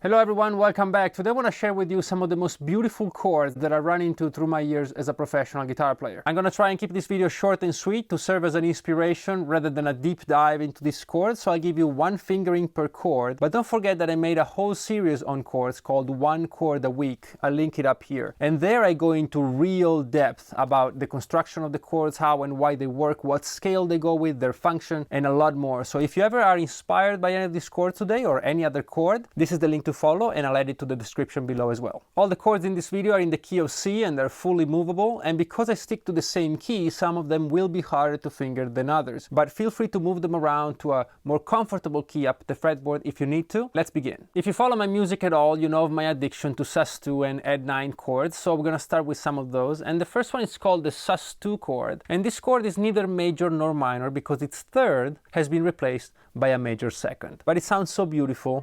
Hello everyone, welcome back. Today I want to share with you some of the most beautiful chords that I run into through my years as a professional guitar player. I'm going to try and keep this video short and sweet to serve as an inspiration rather than a deep dive into these chords, so I'll give you one fingering per chord. But don't forget that I made a whole series on chords called One Chord a Week. I'll link it up here. And there I go into real depth about the construction of the chords, how and why they work, what scale they go with, their function, and a lot more. So if you ever are inspired by any of these chords today or any other chord, this is the link to follow, and I'll add it to the description below as well. All the chords in this video are in the key of C and they're fully movable, and because I stick to the same key, some of them will be harder to finger than others, but feel free to move them around to a more comfortable key up the fretboard if you need to. Let's begin. If you follow my music at all, you know of my addiction to sus2 and add9 chords, so we're gonna start with some of those, and the first one is called the sus2 chord, and this chord is neither major nor minor because its third has been replaced by a major second, but it sounds so beautiful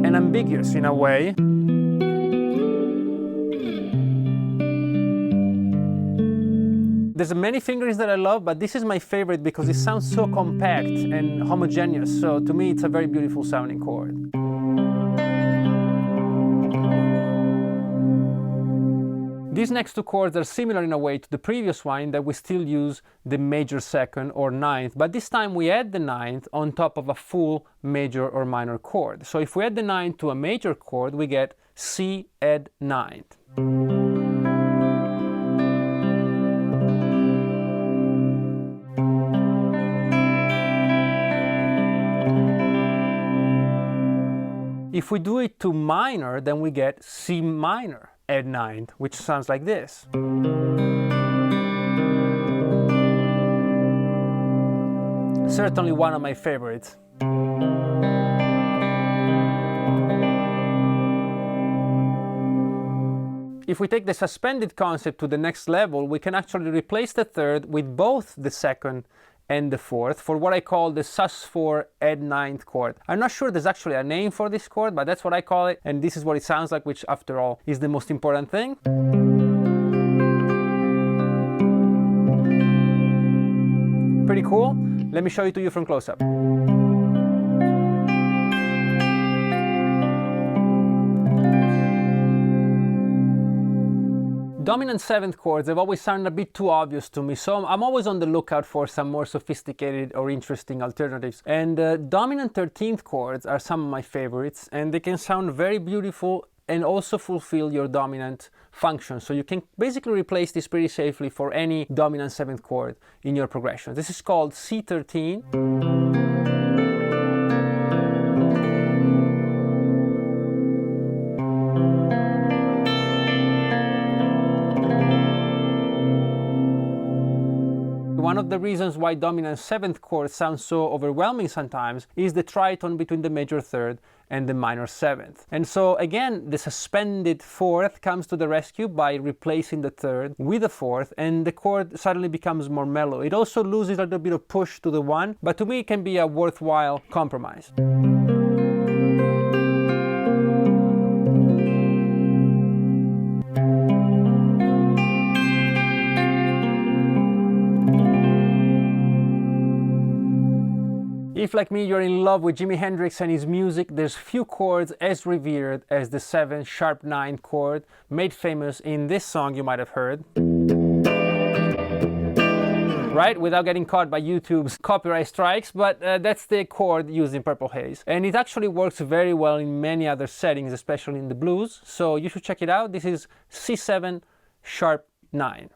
and ambiguous in a way. There's many fingerings that I love, but this is my favorite because it sounds so compact and homogeneous, so to me it's a very beautiful sounding chord. These next two chords are similar in a way to the previous one, that we still use the major second or ninth, but this time we add the ninth on top of a full major or minor chord. So if we add the ninth to a major chord, we get C add ninth. If we do it to minor, then we get C minor add ninth, which sounds like this. Certainly one of my favorites. If we take the suspended concept to the next level, we can actually replace the third with both the second and the fourth for what I call the sus4 add ninth chord. I'm not sure there's actually a name for this chord, but that's what I call it, and this is what it sounds like, which after all is the most important thing. Pretty cool. Let me show it to you from close-up. Dominant seventh chords have always sounded a bit too obvious to me, so I'm always on the lookout for some more sophisticated or interesting alternatives. And dominant 13th chords are some of my favorites, and they can sound very beautiful and also fulfill your dominant function. So you can basically replace this pretty safely for any dominant seventh chord in your progression. This is called C13. One of the reasons why dominant seventh chord sounds so overwhelming sometimes is the tritone between the major third and the minor seventh. And so again, the suspended fourth comes to the rescue by replacing the third with the fourth, and the chord suddenly becomes more mellow. It also loses a little bit of push to the one, but to me it can be a worthwhile compromise. If, like me, you're in love with Jimi Hendrix and his music, there's few chords as revered as the 7 sharp 9 chord, made famous in this song you might have heard. Right? Without getting caught by YouTube's copyright strikes, but that's the chord used in Purple Haze. And it actually works very well in many other settings, especially in the blues, so you should check it out. This is C7 sharp 9.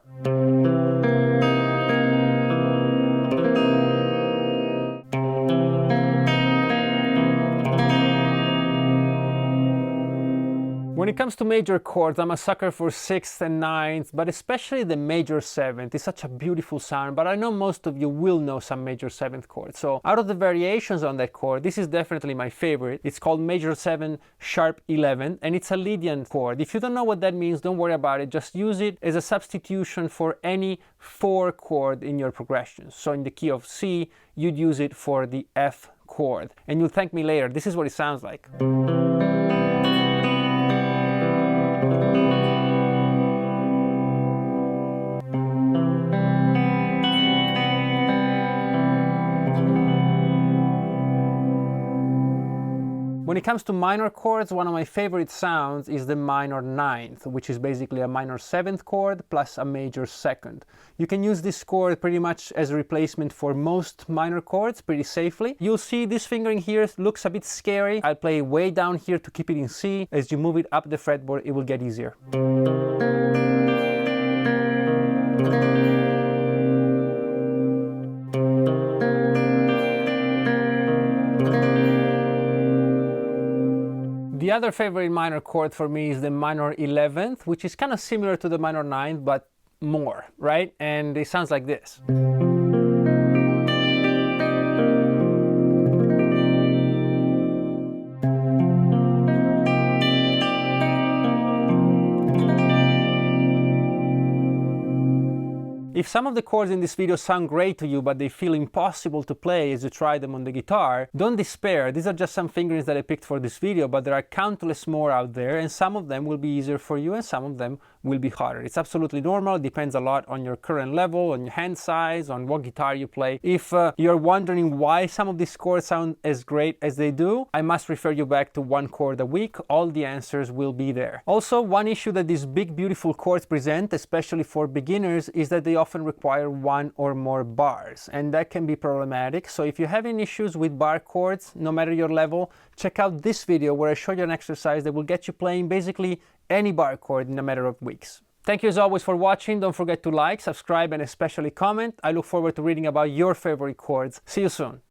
When it comes to major chords, I'm a sucker for 6th and 9th, but especially the major 7th. It's such a beautiful sound, but I know most of you will know some major 7th chords. So out of the variations on that chord, this is definitely my favorite. It's called major 7 sharp 11, and it's a Lydian chord. If you don't know what that means, don't worry about it. Just use it as a substitution for any 4 chord in your progressions. So in the key of C, you'd use it for the F chord. And you'll thank me later. This is what it sounds like. When it comes to minor chords, one of my favorite sounds is the minor ninth, which is basically a minor seventh chord plus a major second. You can use this chord pretty much as a replacement for most minor chords pretty safely. You'll see this fingering here looks a bit scary. I'll play way down here to keep it in C. As you move it up the fretboard, it will get easier. The other favorite minor chord for me is the minor 11th, which is kind of similar to the minor 9th, but more, right? And it sounds like this. If some of the chords in this video sound great to you, but they feel impossible to play as you try them on the guitar, don't despair. These are just some fingerings that I picked for this video, but there are countless more out there, and some of them will be easier for you and some of them will be harder. It's absolutely normal. It depends a lot on your current level, on your hand size, on what guitar you play. If you're wondering why some of these chords sound as great as they do, I must refer you back to One Chord a Week. All the answers will be there. Also, one issue that these big, beautiful chords present, especially for beginners, is that they often require one or more bars, and that can be problematic. So if you're having issues with bar chords, no matter your level, check out this video where I show you an exercise that will get you playing basically any bar chord in a matter of weeks. Thank you as always for watching. Don't forget to like, subscribe, and especially comment. I look forward to reading about your favorite chords. See you soon.